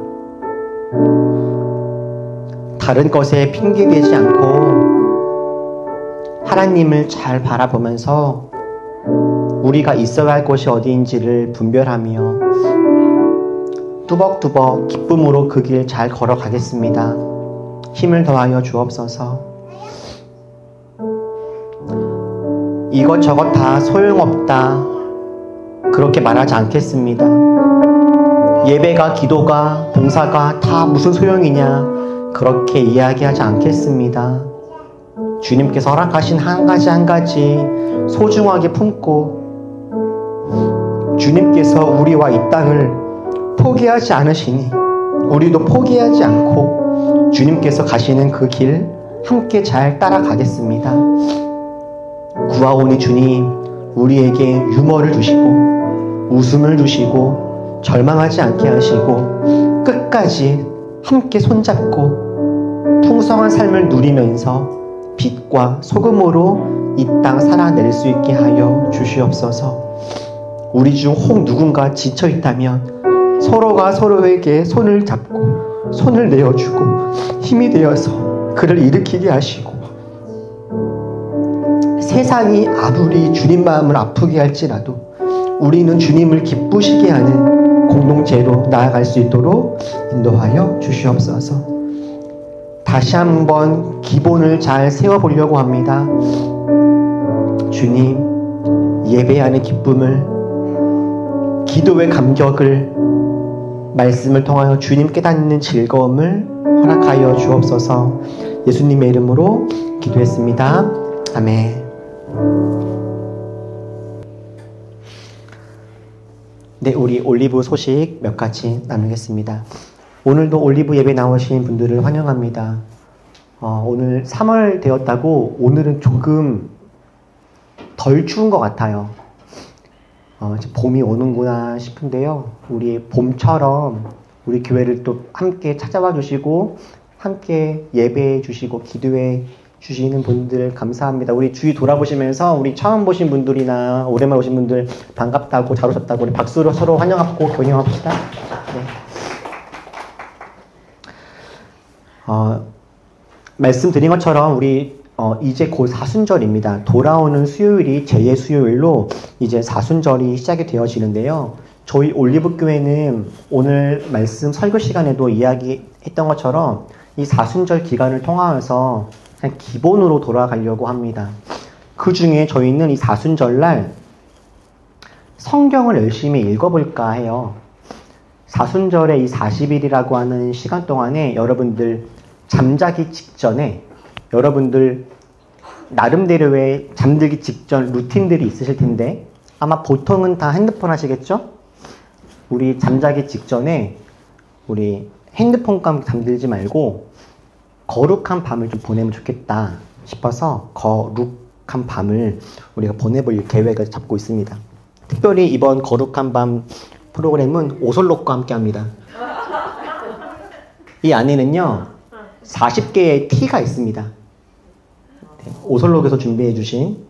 다른 것에 핑계대지 않고 하나님을 잘 바라보면서 우리가 있어야 할 곳이 어디인지를 분별하며 뚜벅뚜벅 기쁨으로 그 길 잘 걸어가겠습니다. 힘을 더하여 주옵소서. 이것저것 다 소용없다, 그렇게 말하지 않겠습니다. 예배가, 기도가, 봉사가 다 무슨 소용이냐, 그렇게 이야기하지 않겠습니다. 주님께서 허락하신 한 가지 한 가지 소중하게 품고 주님께서 우리와 이 땅을 포기하지 않으시니 우리도 포기하지 않고 주님께서 가시는 그 길 함께 잘 따라가겠습니다. 구하오니 주님, 우리에게 유머를 주시고 웃음을 주시고 절망하지 않게 하시고 끝까지 함께 손잡고 풍성한 삶을 누리면서 빛과 소금으로 이 땅 살아낼 수 있게 하여 주시옵소서. 우리 중 혹 누군가 지쳐 있다면 서로가 서로에게 손을 잡고 손을 내어주고 힘이 되어서 그를 일으키게 하시고, 세상이 아무리 주님 마음을 아프게 할지라도 우리는 주님을 기쁘시게 하는 공동체로 나아갈 수 있도록 인도하여 주시옵소서. 다시 한번 기본을 잘 세워보려고 합니다. 주님, 예배하는 기쁨을, 기도의 감격을, 말씀을 통하여 주님 깨닫는 즐거움을 허락하여 주옵소서. 예수님의 이름으로 기도했습니다. 아멘. 네, 우리 올리브 소식 몇 가지 나누겠습니다. 오늘도 올리브 예배 나오신 분들을 환영합니다. 오늘 3월 되었다고 오늘은 조금 덜 추운 것 같아요. 이제 봄이 오는구나 싶은데요. 우리 봄처럼 우리 교회를 또 함께 찾아와 주시고 함께 예배해 주시고 기도해 주시는 분들 감사합니다. 우리 주위 돌아보시면서 우리 처음 보신 분들이나 오랜만에 오신 분들 반갑다고 잘 오셨다고 우리 박수로 서로 환영하고 격려합시다. 네. 말씀드린 것처럼 우리 이제 곧 사순절입니다. 돌아오는 수요일이 제2의 수요일로 이제 사순절이 시작이 되어지는데요. 저희 올리브교회는 오늘 말씀 설교 시간에도 이야기했던 것처럼 이 사순절 기간을 통하여서 그냥 기본으로 돌아가려고 합니다. 그 중에 저희는 이 사순절날 성경을 열심히 읽어볼까 해요. 사순절의 이 40일이라고 하는 시간 동안에 여러분들 잠자기 직전에 여러분들 나름대로의 잠들기 직전 루틴들이 있으실 텐데 아마 보통은 다 핸드폰 하시겠죠? 우리 잠자기 직전에 우리 핸드폰과 함께 잠들지 말고 거룩한 밤을 좀 보내면 좋겠다 싶어서 거룩한 밤을 우리가 보내볼 계획을 잡고 있습니다. 특별히 이번 거룩한 밤 프로그램은 오솔록과 함께 합니다. 이 안에는요 40개의 티가 있습니다. 오솔록에서 준비해 주신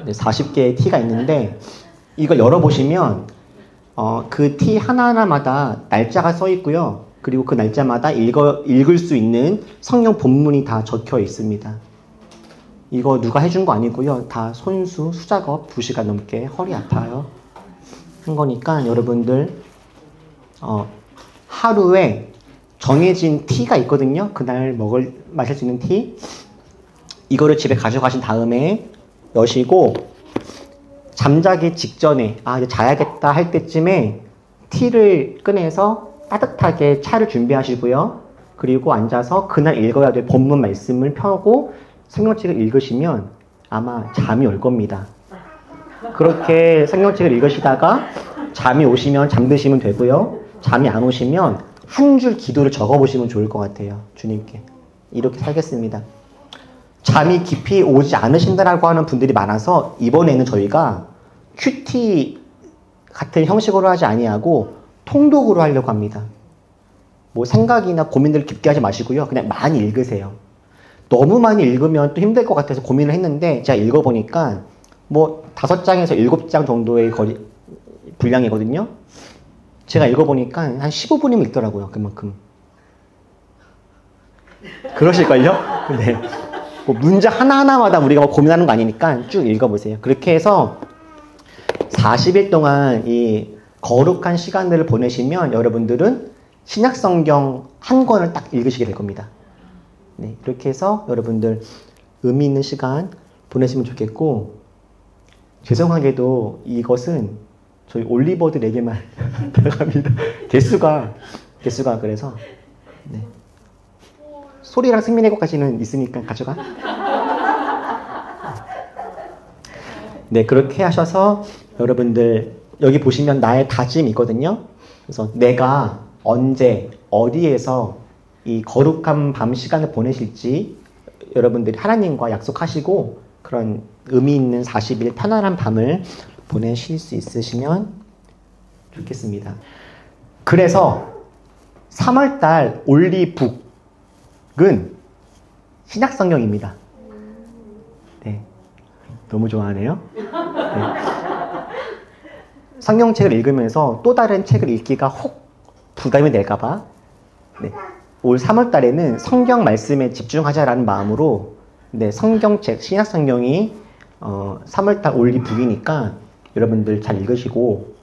40개의 티가 있는데 이걸 열어보시면 그 티 하나하나마다 날짜가 써 있고요. 그리고 그 날짜마다 읽을 수 있는 성경 본문이 다 적혀 있습니다. 이거 누가 해준 거 아니고요. 다 손수, 수작업 2시간 넘게 허리 아파요. 한 거니까 여러분들 하루에 정해진 티가 있거든요. 그날 마실 수 있는 티. 이거를 집에 가져가신 다음에 여시고 잠자기 직전에 이제 자야겠다 할 때쯤에 티를 꺼내서 따뜻하게 차를 준비하시고요. 그리고 앉아서 그날 읽어야 될 본문 말씀을 펴고 성경책을 읽으시면 아마 잠이 올 겁니다. 그렇게 성경책을 읽으시다가 잠이 오시면 잠드시면 되고요. 잠이 안 오시면 한 줄 기도를 적어보시면 좋을 것 같아요. 주님께. 이렇게 살겠습니다. 잠이 깊이 오지 않으신다라고 하는 분들이 많아서 이번에는 저희가 큐티 같은 형식으로 하지 아니하고 통독으로 하려고 합니다. 뭐 생각이나 고민들을 깊게 하지 마시고요. 그냥 많이 읽으세요. 너무 많이 읽으면 또 힘들 것 같아서 고민을 했는데 제가 읽어보니까 뭐 5장에서 7장 정도의 분량이거든요. 제가 읽어보니까 한 15분이면 읽더라고요. 그만큼. 그러실걸요? 네. 뭐 문장 하나하나마다 우리가 고민하는 거 아니니까 쭉 읽어보세요. 그렇게 해서 40일 동안 이 거룩한 시간들을 보내시면 여러분들은 신약성경 한 권을 딱 읽으시게 될 겁니다. 네, 이렇게 해서 여러분들 의미 있는 시간 보내시면 좋겠고, 죄송하게도 이것은 저희 올리버들에게만 들어갑니다. 개수가 그래서 네. 소리랑 승민의 것까지는 있으니까 가져가. 네, 그렇게 하셔서 여러분들 여기 보시면 나의 다짐이 있거든요. 그래서 내가 언제 어디에서 이 거룩한 밤 시간을 보내실지 여러분들이 하나님과 약속하시고 그런 의미 있는 40일 편안한 밤을 보내실 수 있으시면 좋겠습니다. 그래서 3월달 올리북은 신약성경입니다. 네, 너무 좋아하네요. 네. 성경책을 읽으면서 또 다른 책을 읽기가 혹 부담이 될까봐 네, 올 3월달에는 성경 말씀에 집중하자라는 마음으로 네, 성경책, 신약성경이 3월달 올리북이니까 여러분들 잘 읽으시고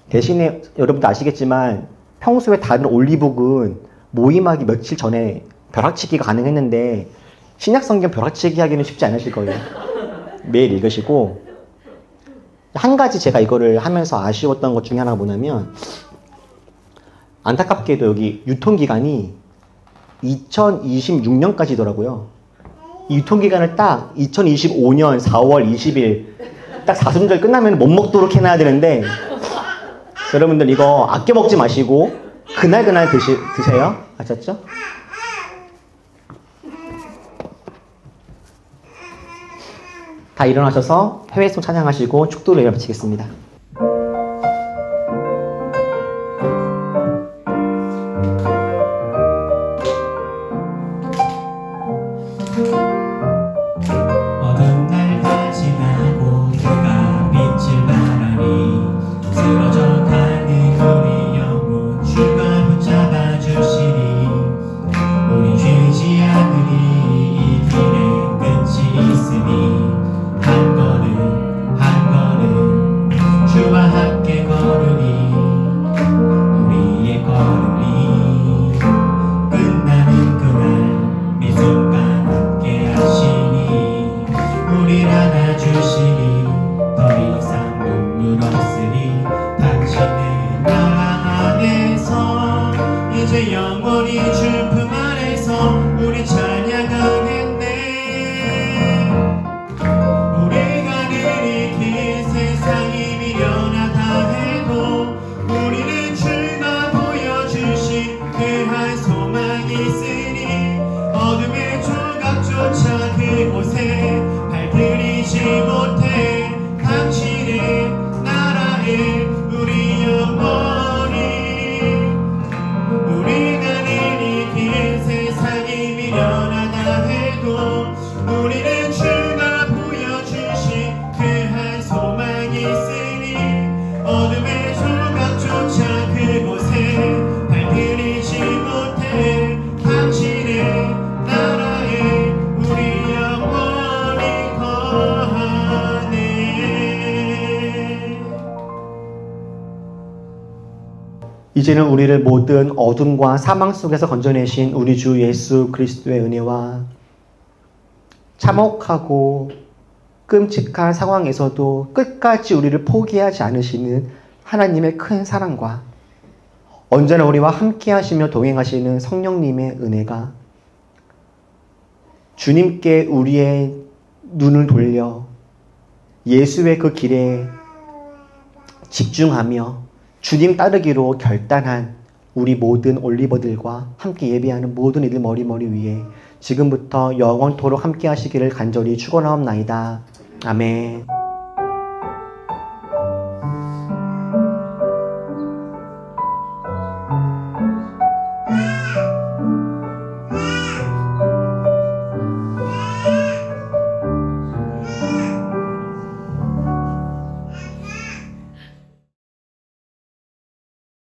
대신에 여러분도 아시겠지만 평소에 다른 올리북은 모임하기 며칠 전에 벼락치기가 가능했는데 신약성경 벼락치기 하기는 쉽지 않으실 거예요. 매일 읽으시고. 한 가지 제가 이거를 하면서 아쉬웠던 것 중에 하나가 뭐냐면 안타깝게도 여기 유통기간이 2026년까지더라고요. 이 유통기간을 딱 2025년 4월 20일 딱 사순절 끝나면 못 먹도록 해놔야 되는데 여러분들 이거 아껴 먹지 마시고 그날 드세요. 아셨죠? 다 일어나셔서 해외송 찬양하시고 축도를 마치겠습니다. 어두운 날 다 지나고 해가 빛을 바라니 쓰러져 가는 우리 영혼 주가 붙잡아 주시니 우리 쉬지 않으니 이 길에 끝이 있으니 한 걸음 한 걸음 주와 함께 걸으니 우리의 걸음이 끝나는 그날 매 순간 함께 하시니 우리를 안아주시니 더 이상 눈물 없으니 당신의 나라 안에서 이제 영원히 주 품 안에서 우리 찬양하겠네. 우리가 늘 이 세상이 미련하다 해도 우리는 주가 보여주신 그 한 소망이 있으니 어둠의 조각조차 그곳에 발들이지 못해 당신의 나라에 우리 영원히 우리가 늘 이 긴 세상이 미련하다 해도 우리는 주가 보여주신 그 한 소망이 있으니 어둠의 조각조차 그곳에 발들이지 못해 당신의 나라에 우리 영원히 거하네. 이제는 우리를 모든 어둠과 사망 속에서 건져내신 우리 주 예수 그리스도의 은혜와 참혹하고 끔찍한 상황에서도 끝까지 우리를 포기하지 않으시는 하나님의 큰 사랑과 언제나 우리와 함께 하시며 동행하시는 성령님의 은혜가 주님께 우리의 눈을 돌려 예수의 그 길에 집중하며 주님 따르기로 결단한 우리 모든 올리버들과 함께 예배하는 모든 이들 머리 위에 지금부터 영원토록 함께 하시기를 간절히 축원하옵나이다. 아멘.